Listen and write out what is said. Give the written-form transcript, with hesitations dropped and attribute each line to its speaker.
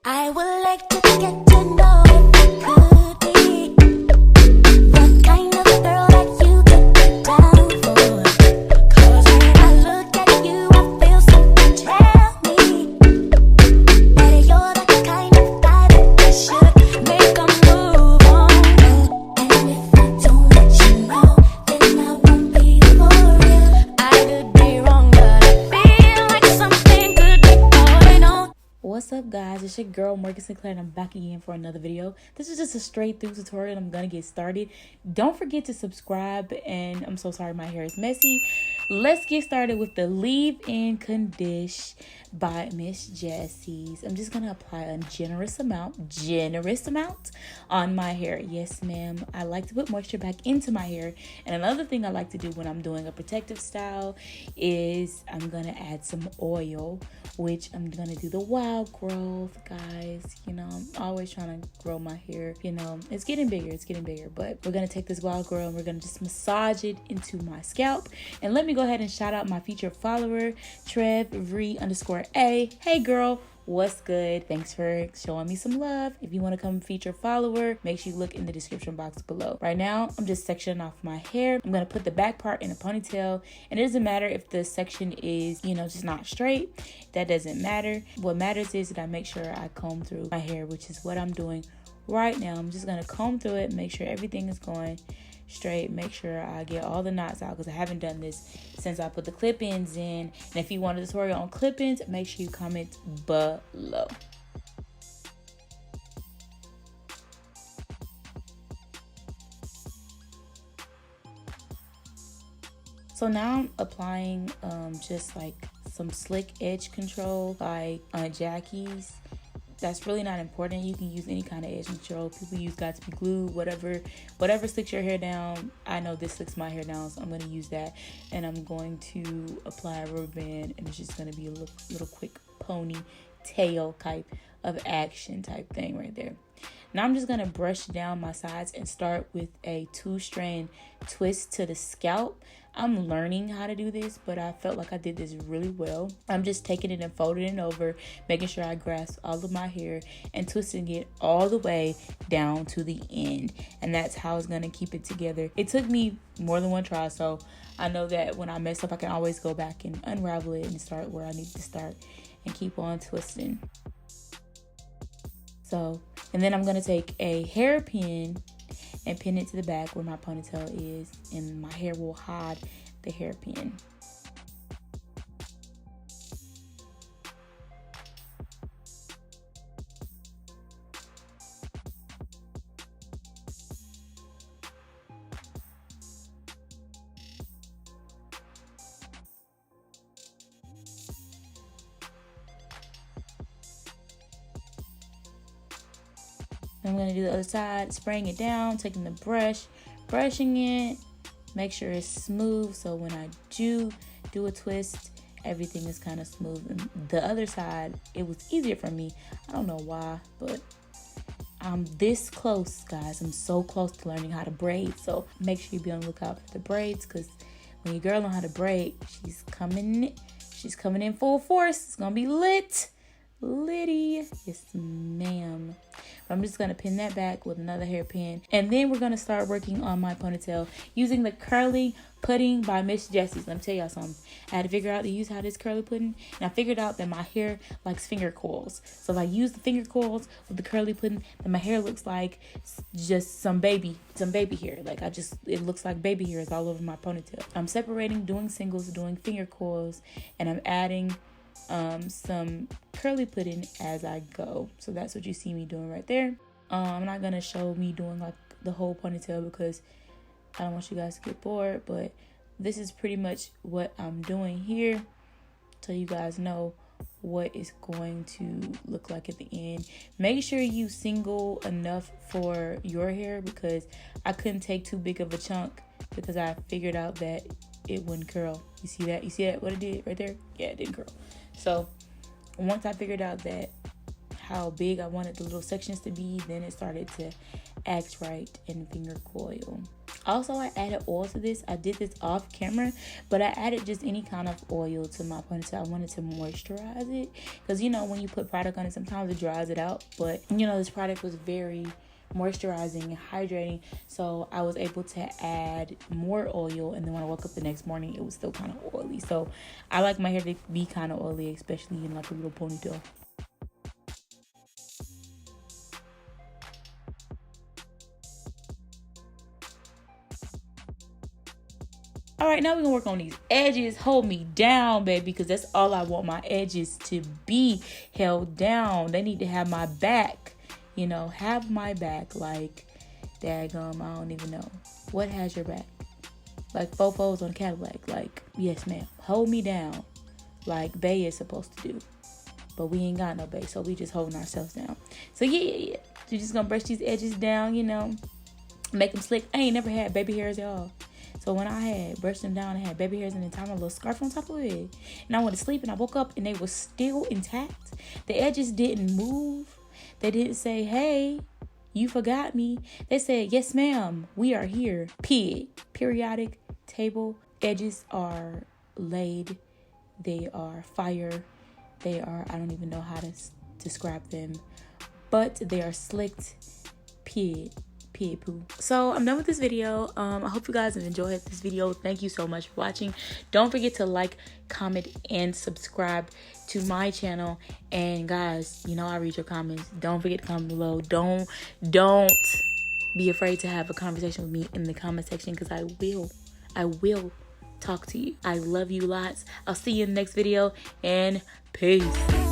Speaker 1: I would like to get to know if you could be the kind of girl that you could be down for. 'Cause when I look at you, I feel something tell me that you're the kind of guy that I should make a move on. And if I don't let you know, then I won't be for real. I could be wrong, but I feel like something could be going on.
Speaker 2: What's up, guys? It's your girl Morgan Sinclaire, and I'm back again for another video. This is just a straight through tutorial. I'm gonna get started. Don't forget to subscribe, and I'm so sorry my hair is messy. Let's get started with the leave-in Condish by Miss Jessie. I'm just gonna apply a generous amount on my hair. Yes, ma'am. I like to put moisture back into my hair. And another thing I like to do when I'm doing a protective style is I'm gonna add some oil, which I'm gonna do the wild growth, guys. You know, I'm always trying to grow my hair. You know, it's getting bigger, but we're gonna take this wild growth and we're gonna just massage it into my scalp. And let me go ahead and shout out my featured follower, Trev_A. Hey girl, what's good? Thanks for showing me some love. If you want to come feature follower, make sure you look in the description box below. Right now, I'm just sectioning off my hair. I'm going to put the back part in a ponytail, and it doesn't matter if the section is, you know, just not straight. That doesn't matter. What matters is that I make sure I comb through my hair, which is what I'm doing right now. I'm just going to comb through it, make sure everything is going straight, make sure I get all the knots out, because I haven't done this since I put the clip-ins in. And if you want a tutorial on clip-ins, make sure you comment below. So now I'm applying just like some slick edge control, like Jackie's. That's really not important. You can use any kind of edge control. People use got to be glue, whatever slicks your hair down. I know this slicks my hair down, so I'm going to use that. And I'm going to apply a rubber band, and it's just going to be a little quick ponytail type of action type thing right there. Now I'm just going to brush down my sides and start with a 2-strand twist to the scalp. I'm learning how to do this, but I felt like I did this really well. I'm just taking it and folding it over, making sure I grasp all of my hair and twisting it all the way down to the end. And that's how it's going to keep it together. It took me more than one try, so I know that when I mess up, I can always go back and unravel it and start where I need to start and keep on twisting. So, and then I'm going to take a hairpin and pin it to the back where my ponytail is, and my hair will hide the hairpin. I'm going to do the other side, spraying it down, taking the brush, brushing it, make sure it's smooth, so when I do a twist, everything is kind of smooth. And the other side, it was easier for me. I don't know why, but I'm this close, guys. I'm so close to learning how to braid, so make sure you be on the lookout for the braids, because when your girl know how to braid, she's coming in full force. It's going to be litty. Yes, ma'am. I'm just going to pin that back with another hairpin. And then we're going to start working on my ponytail using the curly pudding by Miss Jessie. Let me tell y'all something. I had to figure out to use how this curly pudding. And I figured out that my hair likes finger coils. So if I use the finger coils with the curly pudding, then my hair looks like just some baby hair. Like it looks like baby hairs all over my ponytail. I'm separating, doing singles, doing finger coils, and I'm adding some curly pudding as I go. So that's what you see me doing right there. I'm not gonna show me doing like the whole ponytail because I don't want you guys to get bored, but this is pretty much what I'm doing here, so you guys know what it's going to look like at the end. Make sure you single enough for your hair, because I couldn't take too big of a chunk because I figured out that it wouldn't curl. You see that what it did right there? Yeah, it didn't curl. So once I figured out that how big I wanted the little sections to be, then it started to act right in finger coil. Also, I added oil to this. I did this off camera, but I added just any kind of oil to my ponytail. I wanted to moisturize it because, you know, when you put product on it, sometimes it dries it out. But, you know, this product was very moisturizing and hydrating, so I was able to add more oil. And then when I woke up the next morning, it was still kind of oily. So I like my hair to be kind of oily, especially in like a little ponytail. All right, now we're gonna work on these edges. Hold me down, baby, because that's all I want my edges to be, held down. They need to have my back, you know, have my back. Like, daggum, I don't even know. What has your back? Like fofos on a Cadillac. Like, yes, ma'am. Hold me down like Bay is supposed to do. But we ain't got no Bay, so we just holding ourselves down. So yeah. So just gonna brush these edges down, you know, make them slick. I ain't never had baby hairs at all. So when I had brushed them down, I had baby hairs and then tied my little scarf on top of it. And I went to sleep and I woke up and they were still intact. The edges didn't move. They didn't say, hey, you forgot me. They said, yes, ma'am, we are here. Periodic table edges are laid. They are fire. They are, I don't even know how to describe them, but they are slicked. So I'm done with this video. I hope you guys have enjoyed this video. Thank you so much for watching. Don't forget to like, comment, and subscribe to my channel. And guys, you know I read your comments. Don't forget to comment below. Don't be afraid to have a conversation with me in the comment section, because I will talk to you. I love you lots. I'll see you in the next video, and peace.